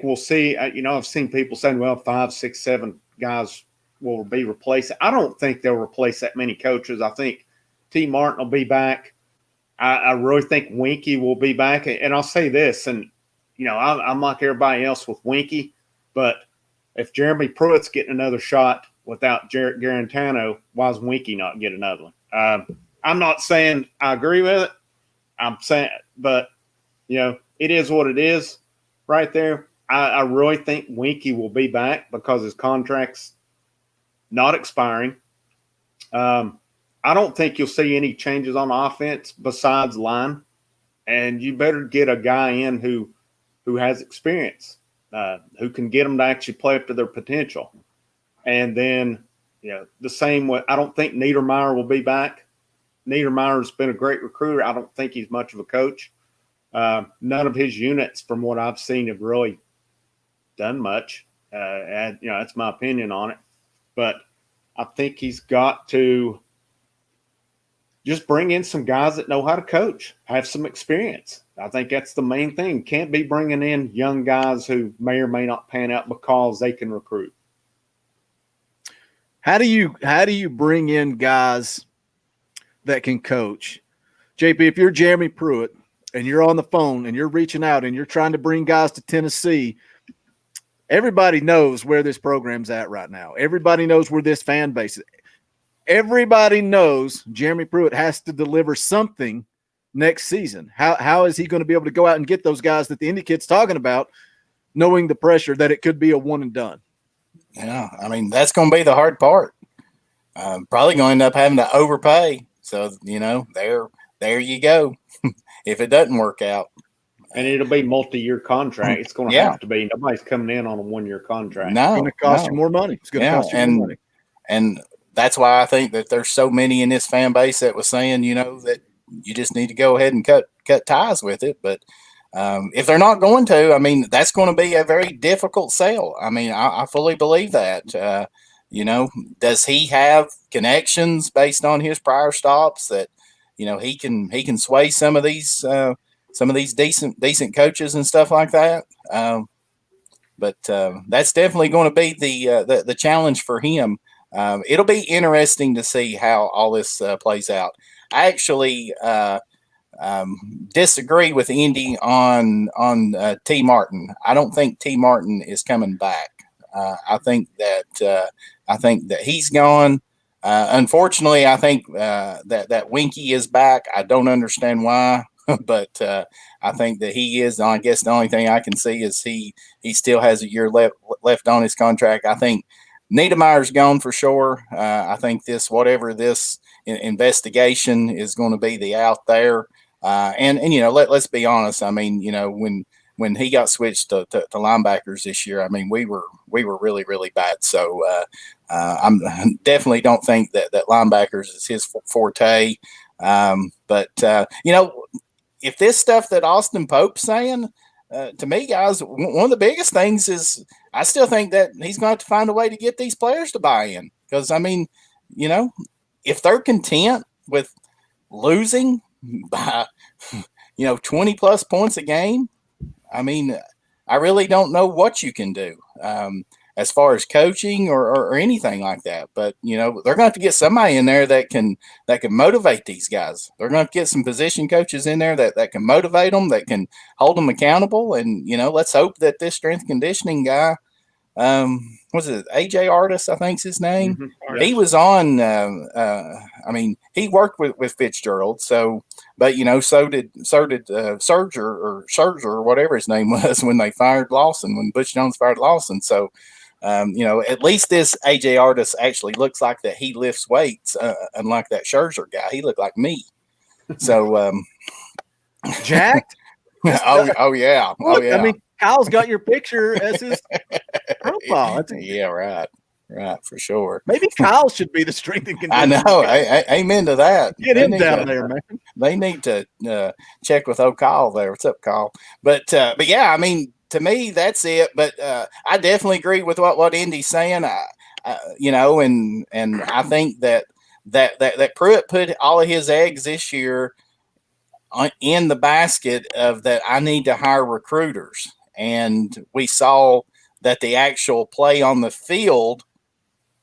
we'll see. I've seen people saying, well, 5, 6, 7 guys will be replaced. I don't think they'll replace that many coaches. I think T. Martin will be back. I really think Winky will be back. And I'll say this, and, I'm like everybody else with Winky, but if Jeremy Pruitt's getting another shot without Jarrett Garantano, why is Winky not getting another one? I'm not saying I agree with it. I'm saying, but, it is what it is right there. I really think Winky will be back because his contract's not expiring. I don't think you'll see any changes on offense besides line, and you better get a guy in who has experience, who can get them to actually play up to their potential. And then, the same way, I don't think Niedermeyer will be back. Niedermeyer's been a great recruiter. I don't think he's much of a coach. None of his units, from what I've seen, have really done much. And, that's my opinion on it. But I think he's got to just bring in some guys that know how to coach, have some experience. I think that's the main thing. Can't be bringing in young guys who may or may not pan out because they can recruit. How do you bring in guys that can coach? JP, if you're Jeremy Pruitt and you're on the phone and you're reaching out and you're trying to bring guys to Tennessee, everybody knows where this program's at right now. Everybody knows where this fan base is. Everybody knows Jeremy Pruitt has to deliver something next season. How is he going to be able to go out and get those guys that the Indy Kid's talking about, knowing the pressure that it could be a one and done? Yeah, I mean, that's going to be the hard part. Probably going to end up having to overpay. So, there you go. If it doesn't work out. And it'll be multi-year contract. It's going to have to be. Nobody's coming in on a one-year contract. No, it's going to cost you more money. It's going to cost you more money. And that's why I think that there's so many in this fan base that was saying, that you just need to go ahead and cut ties with it. But if they're not going to, I mean, that's going to be a very difficult sell. I mean, I fully believe that. Does he have connections based on his prior stops that, he can sway some of these decent coaches and stuff like that. But that's definitely going to be the challenge for him. It'll be interesting to see how all this plays out. I actually disagree with Indy on T. Martin. I don't think T. Martin is coming back. I think that he's gone. Unfortunately, I think that Winky is back. I don't understand why, but I think that he is. I guess the only thing I can see is he still has a year left on his contract. I think Niedermeyer's gone for sure. I think whatever this investigation is going to be the out there. And let's be honest. I mean, when he got switched to linebackers this year, I mean, we were really, really bad. So I definitely don't think that linebackers is his forte. But if this stuff that Austin Pope's saying, to me, guys, one of the biggest things is I still think that he's going to have to find a way to get these players to buy in. Because, I mean, if they're content with losing by, 20-plus points a game, I mean, I really don't know what you can do as far as coaching or anything like that. But, they're going to have to get somebody in there that can motivate these guys. They're going to get some position coaches in there that can motivate them, that can hold them accountable. And, let's hope that this strength conditioning guy, was it AJ Artis, I think's his name. Mm-hmm. He was on, he worked with Fitzgerald. So, but so did Serger or whatever his name was when they fired Lawson, when Butch Jones fired Lawson. So, at least this AJ Artis actually looks like that he lifts weights, unlike that Scherzer guy. He looked like me. So, jacked. Oh yeah. Look, Oh yeah. I mean, Kyle's got your picture as his profile. Yeah, right, for sure. Maybe Kyle should be the strength and conditioning. I know. Amen to that. Get him down there, man. They need to check with old Kyle there. What's up, Kyle? But yeah, I mean, to me, that's it. But I definitely agree with what Indy's saying. And I think that Pruitt put all of his eggs this year in the basket of that. I need to hire recruiters. And we saw that the actual play on the field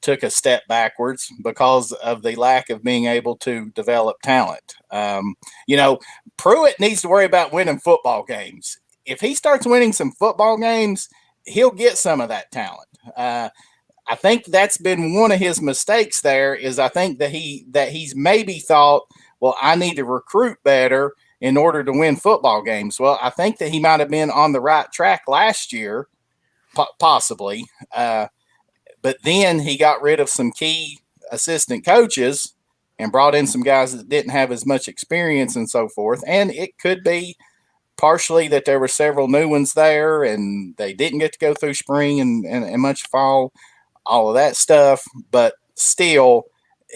took a step backwards because of the lack of being able to develop talent. Pruitt needs to worry about winning football games. If he starts winning some football games, he'll get some of that talent. I think that's been one of his mistakes there is I think that he's maybe thought, well, I need to recruit better in order to win football games. Well, I think that he might have been on the right track last year, possibly. But then he got rid of some key assistant coaches and brought in some guys that didn't have as much experience and so forth. And it could be partially that there were several new ones there and they didn't get to go through spring and much fall, all of that stuff. But still,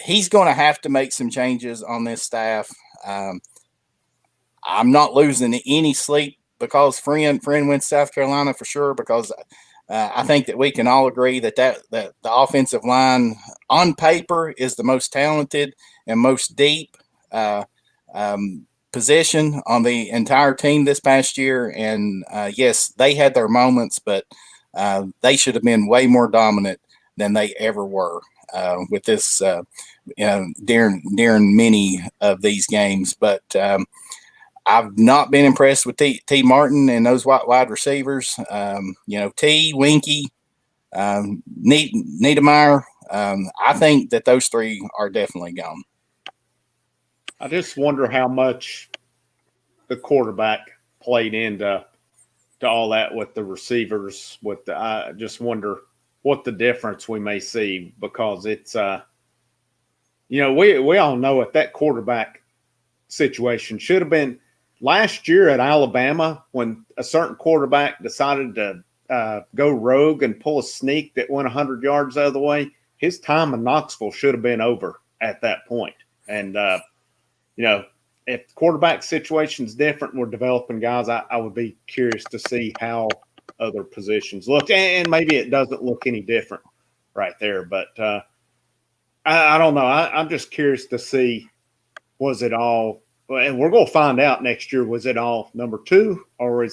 he's going to have to make some changes on this staff. I'm not losing any sleep because friend went to South Carolina for sure, because I think that we can all agree that the offensive line on paper is the most talented and most deep position on the entire team this past year. And yes, they had their moments, but they should have been way more dominant than they ever were with this during many of these games. But I've not been impressed with T. Martin and those wide receivers. T. Winky, Niedermeyer. I think that those three are definitely gone. I just wonder how much the quarterback played into all that with the receivers. I just wonder what the difference we may see, because it's we all know what that quarterback situation should have been. Last year at Alabama, when a certain quarterback decided to go rogue and pull a sneak that went 100 yards out of the way, his time in Knoxville should have been over at that point. And, if the quarterback situation's different, we're developing guys, I would be curious to see how other positions look. And maybe it doesn't look any different right there. But I don't know. I'm just curious to see, was it all – and we're going to find out next year, was it all number two or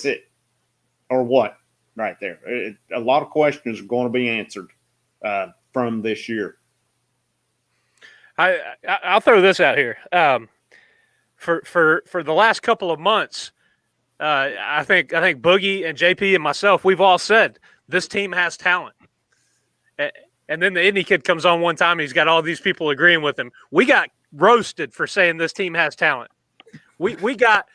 what right there? A lot of questions are going to be answered from this year. I'll throw this out here. For the last couple of months, I think Boogie and JP and myself, we've all said this team has talent. And then the Indy kid comes on one time, and he's got all these people agreeing with him. We got roasted for saying this team has talent. We got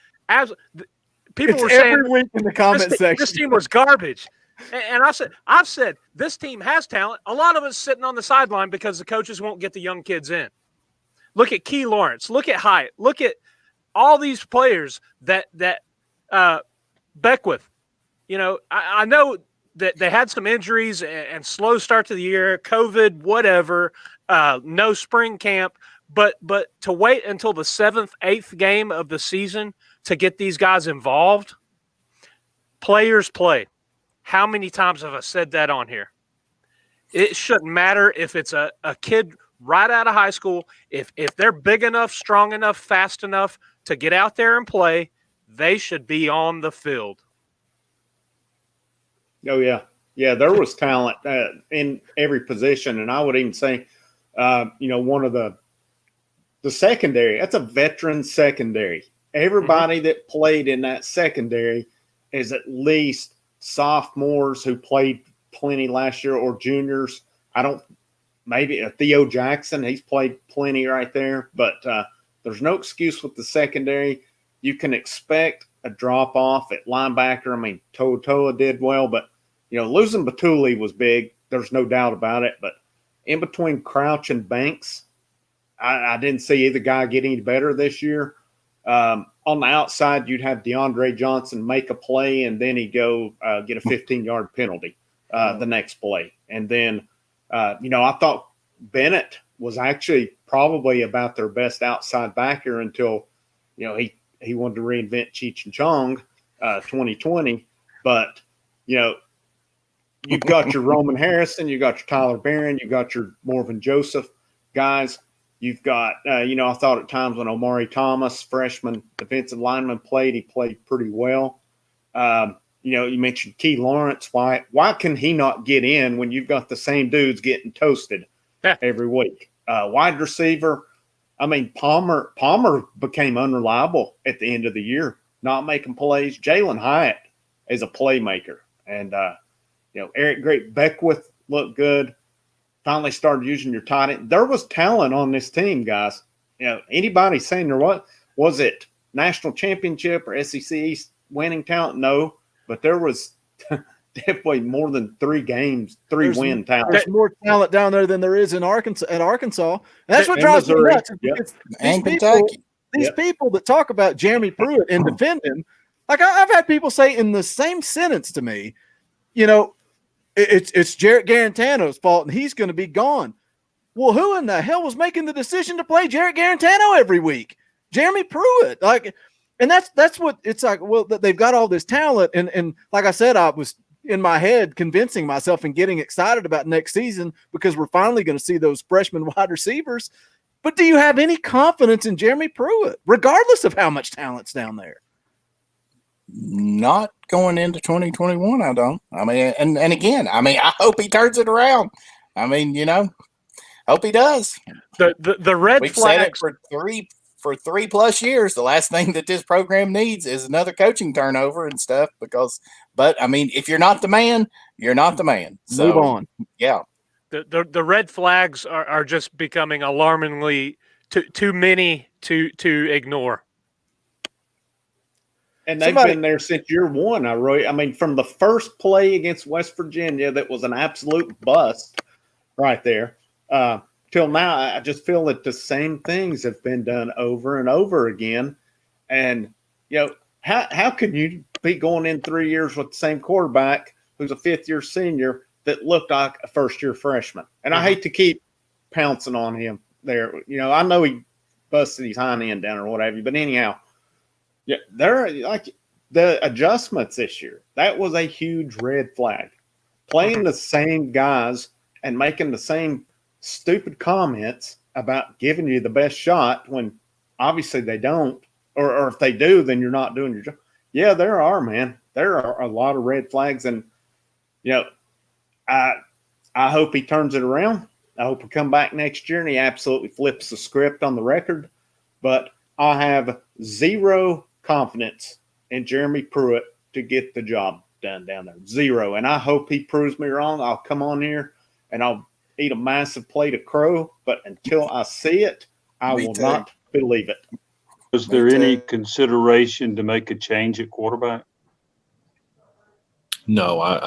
people were saying every week in the comment section this team was garbage, and I've said this team has talent. A lot of us sitting on the sideline because the coaches won't get the young kids in. Look at Key Lawrence. Look at Hyatt. Look at all these players that Beckwith. I know that they had some injuries and slow start to the year, COVID, whatever, no spring camp. But to wait until the 7th, 8th game of the season to get these guys involved. Players play. How many times have I said that on here? It shouldn't matter if it's a kid right out of high school. If they're big enough, strong enough, fast enough to get out there and play, they should be on the field. Oh, yeah. Yeah, there was talent in every position. And I would even say, one of the secondary, that's a veteran secondary. Everybody that played in that secondary is at least sophomores who played plenty last year or juniors. Maybe Theo Jackson, he's played plenty right there, but there's no excuse with the secondary. You can expect a drop off at linebacker. I mean, Toa did well, but losing Batuli was big. There's no doubt about it. But in between Crouch and Banks, I didn't see either guy get any better this year. On the outside, you'd have DeAndre Johnson make a play, and then he'd go get a 15-yard penalty the next play. And then, I thought Bennett was actually probably about their best outside backer until, he wanted to reinvent Cheech and Chong 2020. But, you've got your Roman Harrison, you've got your Tyler Barron, you've got your Morvin Joseph guys. You've got, I thought at times when Omari Thomas, freshman defensive lineman, played, he played pretty well. You mentioned Key Lawrence. Why can he not get in when you've got the same dudes getting toasted every week? Wide receiver, I mean, Palmer became unreliable at the end of the year, not making plays. Jalen Hyatt is a playmaker. And, Eric Great Beckwith looked good. Finally started using your tight end. There was talent on this team, guys. Anybody saying there was it national championship or SEC East winning talent? No, but there was definitely more than 3 games, win talent. There's more talent down there than there is in Arkansas. And that's what drives me nuts. And Kentucky. These people that talk about Jeremy Pruitt and defend him, like I've had people say in the same sentence to me, it's Jarrett Garantano's fault and he's going to be gone. Well, who in the hell was making the decision to play Jarrett Garantano every week? Jeremy Pruitt. And that's what it's like. Well, they've got all this talent. And like I said, I was in my head convincing myself and getting excited about next season because we're finally going to see those freshman wide receivers. But do you have any confidence in Jeremy Pruitt, regardless of how much talent's down there? Not going into 2021, I don't. I mean, and again, I hope he turns it around. Hope he does. The red We've flags said it for 3+ years. The last thing that this program needs is another coaching turnover and stuff. But if you're not the man, you're not the man. So, move on. Yeah. The red flags are just becoming alarmingly too many to ignore. And they've been there since year one. From the first play against West Virginia, that was an absolute bust right there, till now. I just feel that the same things have been done over and over again. And, how can you be going in 3 years with the same quarterback who's a 5th-year senior that looked like a first-year freshman? And I hate to keep pouncing on him there. I know he busted his hind end down or whatever, but anyhow, yeah, they're like the adjustments this year. That was a huge red flag. Playing the same guys and making the same stupid comments about giving you the best shot when obviously they don't, or if they do, then you're not doing your job. Yeah, there are, man. There are a lot of red flags, and I hope he turns it around. I hope he come back next year and he absolutely flips the script on the record. But I have zero confidence in Jeremy Pruitt to get the job done down there. Zero. And I hope he proves me wrong. I'll come on here and I'll eat a massive plate of crow. But until I see it, I will not believe it. Was there any consideration to make a change at quarterback? No, I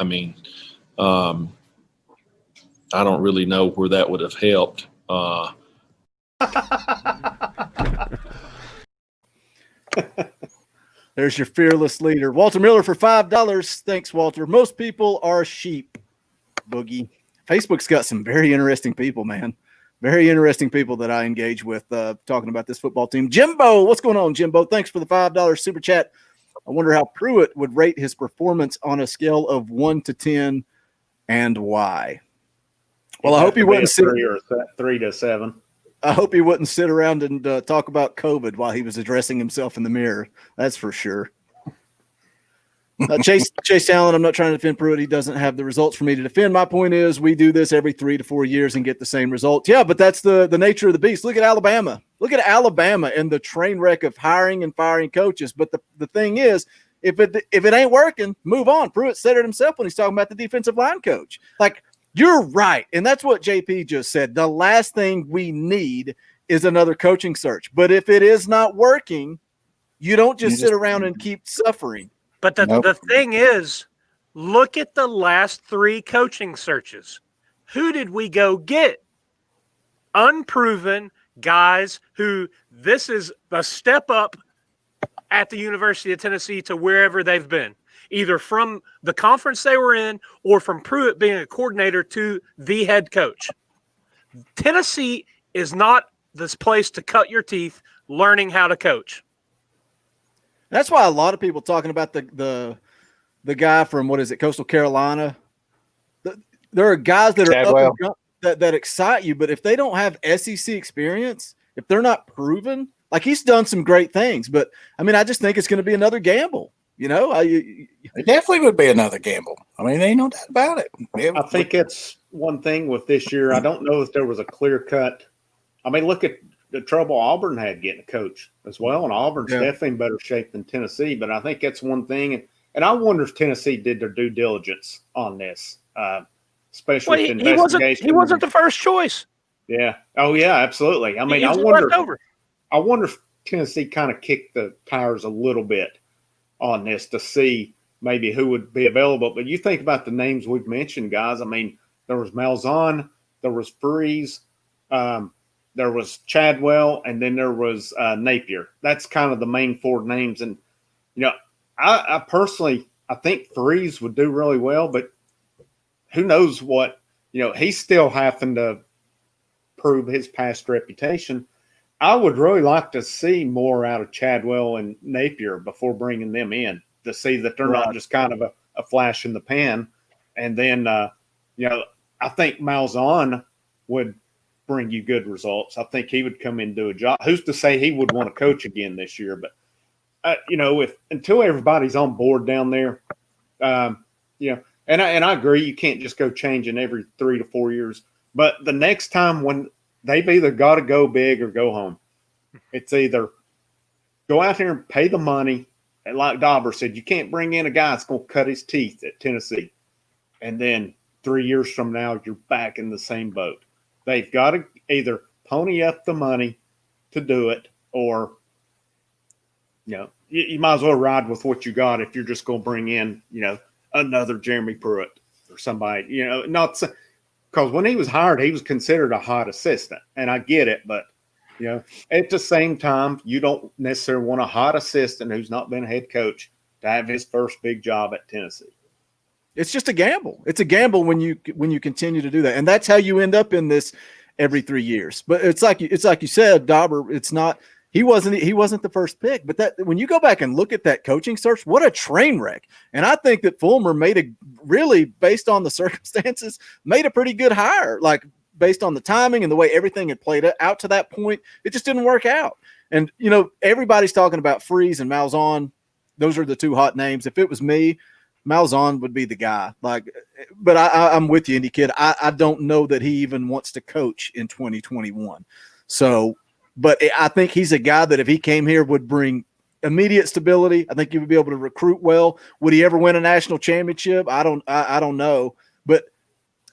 don't really know where that would have helped. There's your fearless leader, Walter Miller, for $5. Thanks, Walter. Most people are sheep, Boogie. Facebook's got some very interesting people, man. Very interesting people that I engage with talking about this football team. Jimbo, what's going on, Jimbo? Thanks for the $5 super chat. I wonder how Pruitt would rate his performance on a scale of 1 to 10 and why. Well, I hope he wouldn't sit 3 to 7. I hope he wouldn't sit around and talk about COVID while he was addressing himself in the mirror. That's for sure. Chase Allen, I'm not trying to defend Pruitt. He doesn't have the results for me to defend. My point is we do this every 3 to 4 years and get the same results. Yeah, but that's the nature of the beast. Look at Alabama. Look at Alabama and the train wreck of hiring and firing coaches. But the thing is, if it ain't working, move on. Pruitt said it himself when he's talking about the defensive line coach. Like, you're right. And that's what JP just said. The last thing we need is another coaching search. But if it is not working, you don't just sit around and keep suffering. But the thing is, look at the last 3 coaching searches. Who did we go get? Unproven guys who this is a step up at the University of Tennessee to wherever they've been, either from the conference they were in or from Pruitt being a coordinator to the head coach. Tennessee is not this place to cut your teeth learning how to coach. That's why a lot of people talking about the guy from, what is it, Coastal Carolina. There are guys that are up and that excite you, but if they don't have SEC experience, if they're not proven, like he's done some great things, but I mean, I just think it's going to be another gamble. You know, it definitely would be another gamble. I mean, there ain't no doubt about it. I think it's one thing with this year. I don't know if there was a clear cut. I mean, look at the trouble Auburn had getting a coach as well, and Auburn's definitely in better shape than Tennessee. But I think that's one thing, and I wonder if Tennessee did their due diligence on this, especially with investigation. He wasn't the first choice. Yeah. Oh yeah, absolutely. I mean, I wonder if Tennessee kind of kicked the tires a little bit on this to see maybe who would be available. But you think about the names we've mentioned, guys. I mean, there was Malzahn, there was Freeze, there was Chadwell, and then there was Napier. That's kind of the main 4 names. And, you know, I personally, I think Freeze would do really well, but who knows what, you know, he's still having to prove his past reputation. I would really like to see more out of Chadwell and Napier before bringing them in to see that they're not just kind of a flash in the pan. And then, you know, I think Malzahn would bring you good results. I think he would come in and do a job. Who's to say he would want to coach again this year? But, you know, until everybody's on board down there, you know, and I agree, you can't just go changing every 3 to 4 years. But the next time when they've either got to go big or go home, it's either go out there and pay the money. And like Dauber said, you can't bring in a guy that's going to cut his teeth at Tennessee. And then 3 years from now, you're back in the same boat. They've got to either pony up the money to do it, or, you know, you might as well ride with what you got if you're just going to bring in, you know, another Jeremy Pruitt or somebody, you know, not because when he was hired, he was considered a hot assistant. And I get it, but, you know, at the same time, you don't necessarily want a hot assistant who's not been a head coach to have his first big job at Tennessee. It's just a gamble. It's a gamble when you continue to do that, and that's how you end up in this every 3 years. But it's like you said, Dauber. It's not. He wasn't the first pick. But that when you go back and look at that coaching search, what a train wreck. And I think that Fulmer based on the circumstances, made a pretty good hire. Like based on the timing and the way everything had played out to that point, it just didn't work out. And you know, everybody's talking about Freeze and Malzahn. Those are the 2 hot names. If it was me, Malzahn would be the guy. Like, but I'm with you, Indy Kid. I don't know that he even wants to coach in 2021. So, but I think he's a guy that if he came here would bring immediate stability. I think he would be able to recruit well. Would he ever win a national championship? I don't know, but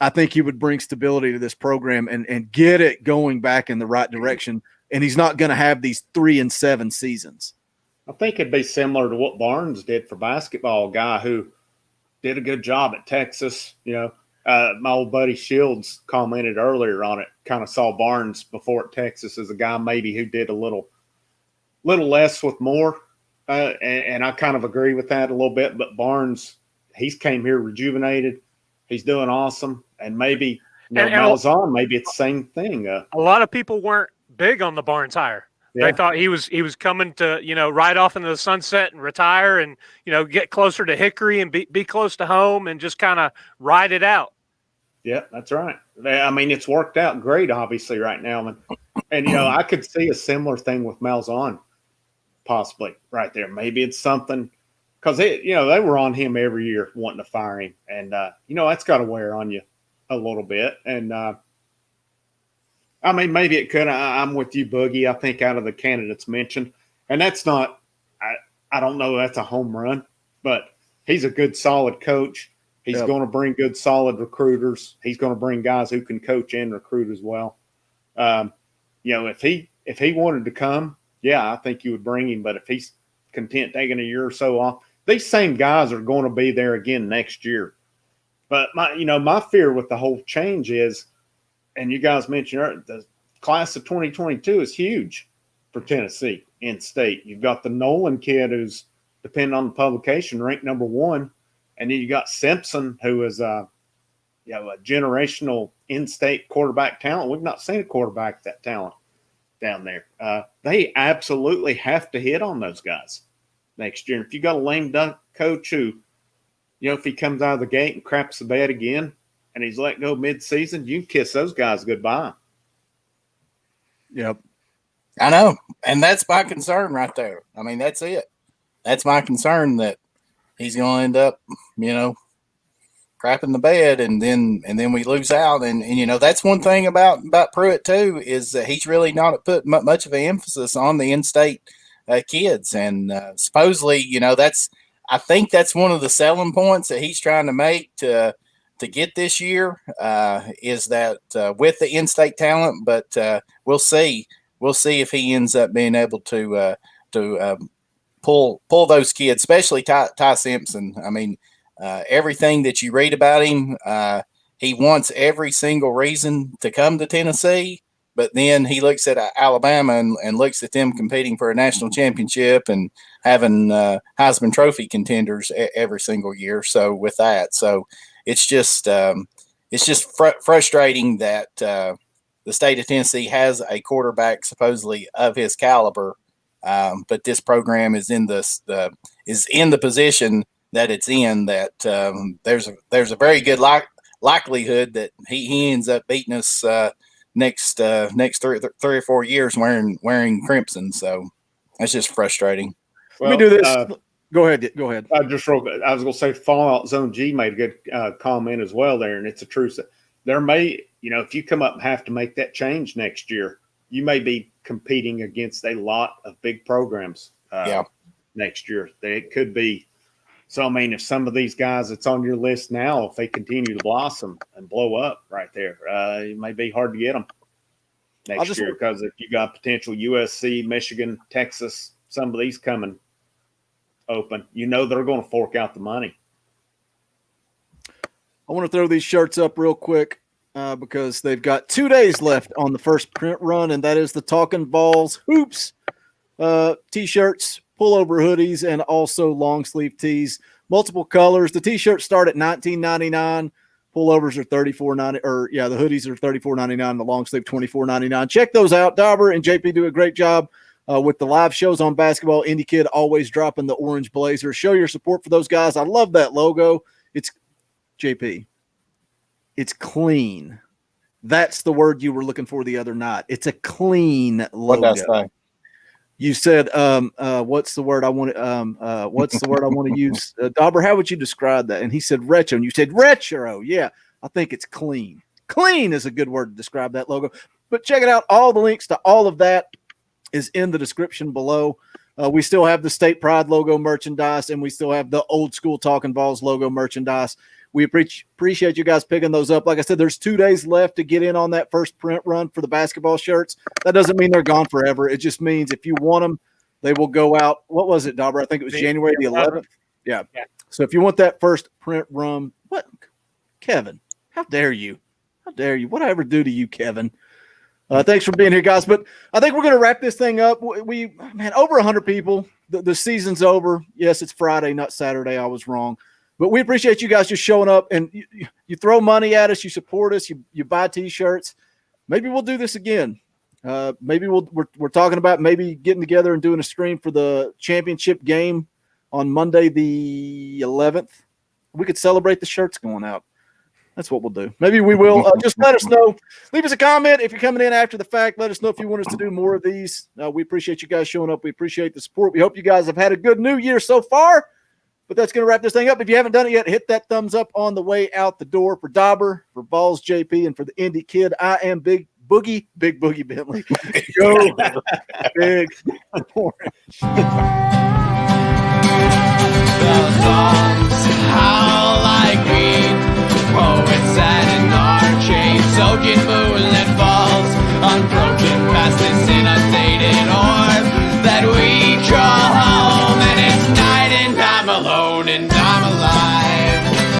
I think he would bring stability to this program and get it going back in the right direction. And he's not going to have these 3-7 seasons. I think it'd be similar to what Barnes did for basketball, a guy who did a good job at Texas. You know, my old buddy Shields commented earlier on it, kind of saw Barnes before at Texas as a guy maybe who did a little less with more. And I kind of agree with that a little bit. But Barnes, he's came here rejuvenated. He's doing awesome. And maybe And Malzahn, maybe it's the same thing. A lot of people weren't big on the Barnes hire. Yeah. They thought he was coming to, ride off into the sunset and retire and, get closer to Hickory and be close to home and just kind of ride it out. Yeah, that's right. I mean, it's worked out great, obviously, right now. And I could see a similar thing with Malzahn, possibly right there. Maybe it's something because they were on him every year wanting to fire him. And, that's got to wear on you a little bit. And, I mean, maybe it could. I'm with you, Boogie. I think out of the candidates mentioned, and that's not I don't know that's a home run, but he's a good, solid coach. He's going to bring good, solid recruiters. He's going to bring guys who can coach and recruit as well. If he wanted to come, yeah, I think you would bring him. But if he's content taking a year or so off, these same guys are going to be there again next year. But my fear with the whole change is, and you guys mentioned the class of 2022 is huge for Tennessee in state. You've got the Nolan kid who's, depending on the publication, ranked number 1. And then you got Simpson, who is a generational in-state quarterback talent. We've not seen a quarterback that talent down there. They absolutely have to hit on those guys next year. And if you got a lame duck coach who, if he comes out of the gate and craps the bed again, and he's let go mid-season, you can kiss those guys goodbye. Yep. I know. And that's my concern right there. I mean, that's it. That's my concern, that he's going to end up, crapping the bed, and then we lose out. And that's one thing about Pruitt too, is that he's really not put much of an emphasis on the in-state kids. And supposedly, I think that's one of the selling points that he's trying to make to get this year, is that with the in-state talent. But we'll see if he ends up being able to pull those kids, especially Ty Simpson. I mean, everything that you read about him, he wants every single reason to come to Tennessee. But then he looks at Alabama and looks at them competing for a national championship and having Heisman Trophy contenders every single year. So with that, it's just frustrating that the state of Tennessee has a quarterback supposedly of his caliber, but this program is in the position that it's in, that there's a very good likelihood that he ends up beating us next 3 or 4 years wearing crimson. So that's just frustrating. Well, let me do this. Go ahead. I was going to say Fallout Zone G made a good comment as well there, and it's a truth that there may, if you come up and have to make that change next year, you may be competing against a lot of big programs next year. It could be. So, I mean, if some of these guys that's on your list now, if they continue to blossom and blow up right there, it may be hard to get them next year, because if you got potential USC, Michigan, Texas, some of these coming open, they're going to fork out the money. I want to throw these shirts up real quick because they've got 2 days left on the first print run, and that is the Talkin VAWLS Hoops T-shirts, pullover hoodies, and also long sleeve tees, multiple colors. The T-shirts start at $19.99. Pullovers are $34.90, the hoodies are $34.99. The long sleeve $24.99. Check those out. Dauber and JP do a great job with the live shows on basketball. Indie Kid always dropping the orange blazer. Show your support for those guys. I love that logo. It's JP. It's clean. That's the word you were looking for the other night. It's a clean logo. What did I say? You said, what's the word I want? What's the word I want to use? Dauber, how would you describe that? And he said retro, and you said retro. Yeah, I think it's clean. Clean is a good word to describe that logo. But check it out. All the links to all of that is in the description below. We still have the State Pride logo merchandise, and we still have the old school Talkin VAWLS logo merchandise. We appreciate you guys picking those up. Like I said, there's 2 days left to get in on that first print run for the basketball shirts. That doesn't mean they're gone forever. It just means if you want them, they will go out. What was it, Dauber? I think it was January the 11th. Yeah. So if you want that first print run, what? Kevin, how dare you? How dare you? What did I ever do to you, Kevin? Thanks for being here, guys. But I think we're going to wrap this thing up. Man, over 100 people. The season's over. Yes, it's Friday, not Saturday. I was wrong. But we appreciate you guys just showing up, and you throw money at us, you support us, you buy T-shirts. Maybe we'll do this again. Maybe we're talking about maybe getting together and doing a stream for the championship game on Monday the 11th. We could celebrate the shirts going out. That's what we'll do. Maybe we will. Just let us know. Leave us a comment if you're coming in after the fact. Let us know if you want us to do more of these. We appreciate you guys showing up. We appreciate the support. We hope you guys have had a good new year so far. But that's going to wrap this thing up. If you haven't done it yet, hit that thumbs up on the way out the door. For Dauber, for Balls JP, and for the Indie Kid, I am Big Boogie Bentley. Go Big Orange.